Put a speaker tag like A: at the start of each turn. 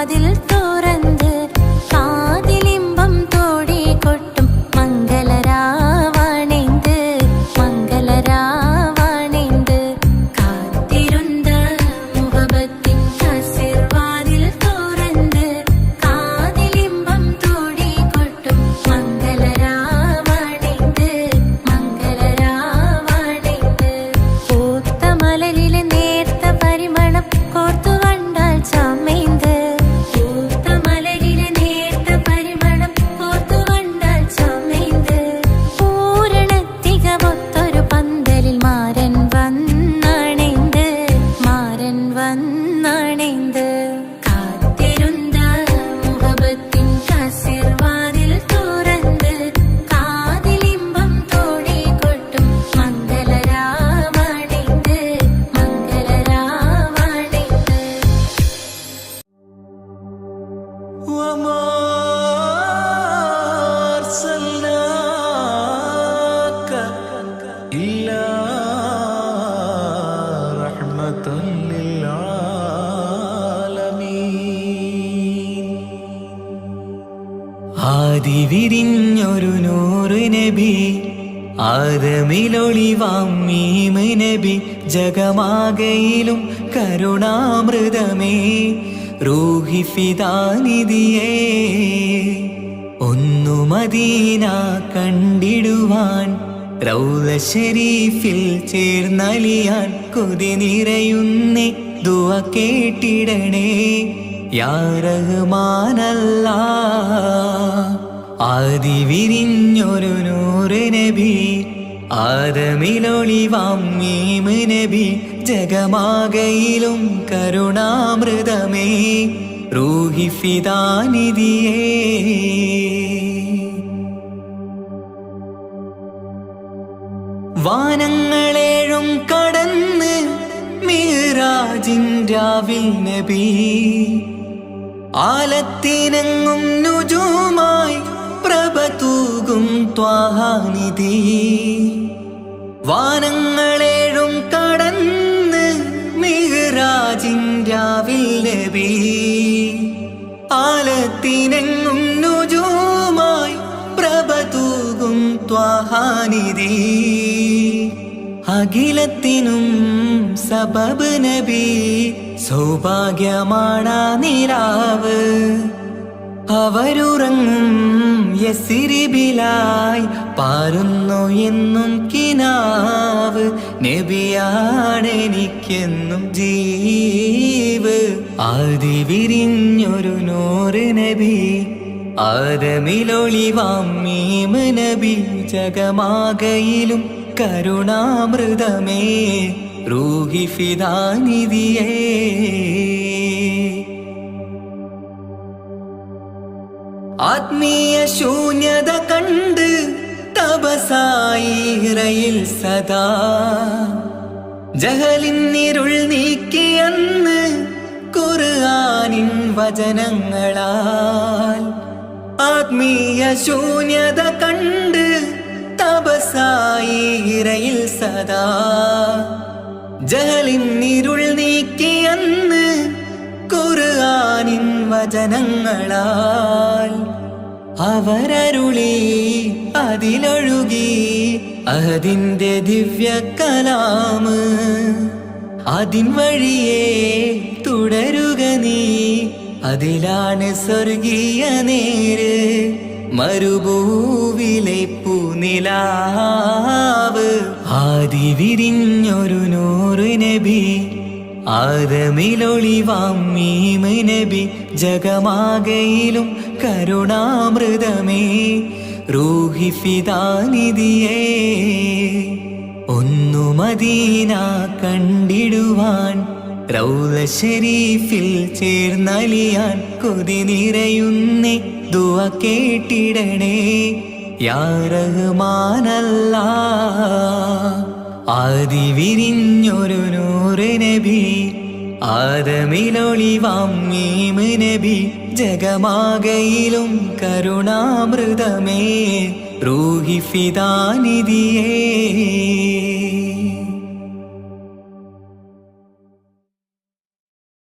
A: വാതിൽ തുറന്ന് കാതിലിമ്പം തോടി കൊട്ടും മംഗളരാവണിന്ത് മംഗളരാവണിന്ത് കാത്തിരുന്ന മുഹബത്തിൻ കസിർ വാതിൽ തുറന്ന് കാതിലിമ്പം തോടി കൊട്ടും മംഗളരാവണിന്ത് മംഗളരാവണിന്ത് പൂത്ത മലരിലെ നേർത്ത പരിമളം കോർത്തു കണ്ടാൽ ചമൈന്ത് പൂത്ത മലരിലെ നേർത്ത പരിമളം കോർത്തു കണ്ടാൽ ചമൈന്ത് പൂരണത്തികവൊത്തൊരു പന്തലിൽ മാരൻ വന്നണൈന്ത് മാരൻ വന്നണൈന്ത് കാത്തിരുന്ന മുഹബത്തിൻ കസിർ വാതിൽ തുറന്ന് കാതിലിമ്പം തോടി കൊട്ടും മംഗളരാവണിന്ത് മംഗളരാവണിന്ത്
B: وما أرسلناك إلا رحمة للعالمين ആദി വിരിഞ്ഞൊരു നൂറ് നബി ആദമിലൊളിവാം മീമ് നബി ജഗമാകയിലും കരുണാമൃതമേ റൂഹി ഫിദാനിധിയേ ഒന്നു മദീന കണ്ടിടുവാൻ റൗള ശരീഫിൽ ചേർന്നലിയാൻ കൊതി നിറയുന്നേ ദുആ കേട്ടിടണേ യാ റഹ്മാനല്ലാ ആദി വിരിഞ്ഞൊരു നൂറ് നബി ആദമിലൊളിവാം മീമ് നബി ജഗമാകയിലും കരുണാമൃതമേ റൂഹി ഫിദാനിധിയേ വാനങ്ങളേഴും കടന്ന് മിഅ്റാജിൻ രാവിൽ നബി ആലത്തിനെങ്ങും നുജൂമായി പ്രഭ തൂകും ത്വാഹാനിധി വാനങ്ങളേഴും കടന്ന് മിഅ്റാജിൻ രാവിൽ നബി ആലത്തിനെങ്ങും നുജൂമായി പ്രഭ തൂകും ത്വാഹാനിധി അഖിലത്തിനും സബബ് നബി സൗഭാഗ്യമാണാ നിലാവ് അവരുറങ്ങും യസിരിബിലായി പാരുന്നു എന്നും കിനാവ് നബിയാണെനിക്കെന്നും ജീവ് ആദി വിരിഞ്ഞൊരു നൂറ് നബി ആദമിലൊളിവാം മീമ് നബി ജഗമാകയിലും കരുണാമൃതമേ റൂഹി ഫിദാനിധിയേ ആത്മീയ ശൂന്യത കണ്ട് തപസായി ഇറയിൽ സദാ ജഹലിന്നിരുൾ നീക്കിയന്ന് ഖുർആനിൻ വചനങ്ങളാൽ ആത്മീയ ശൂന്യത കണ്ട് തപസായി ഇറയിൽ സദാ ജഹലിന്നിരുൾ നീക്കിയന്ന് ഖുർആനിൻ വചനങ്ങളാൽ അവരരുളി അതിലൊഴുകി അതിന്റെ ദിവ്യ കലാമ് അതിൻ വഴിയേ തുടരുക നീ അതിലാണ് സ്വർഗീയ നേര് മരുഭൂവിലെ പൂനിലാവ് ആദി വിരിഞ്ഞൊരു നൂറ് നബി ആദമിലൊളിവാം മീമ് നബി ജഗമാകയിലും കരുണാമൃതമേ റൂഹി ഫിദാനിധിയേ ഒന്നു മദീന കണ്ടിടുവാൻ റൗള ശരീഫിൽ ചേർന്നലിയാൻ കൊതി നിറയുന്നേ ദുആ കേട്ടിടണേ യാ റഹ്മാനല്ലാ ആദി വിരിഞ്ഞൊരു നൂറ് നബി ആദമിലൊളിവാം മീമ് നബി ജഗമാകയിലും കരുണാമൃതമേ റൂഹി ഫിദാനിധിയേ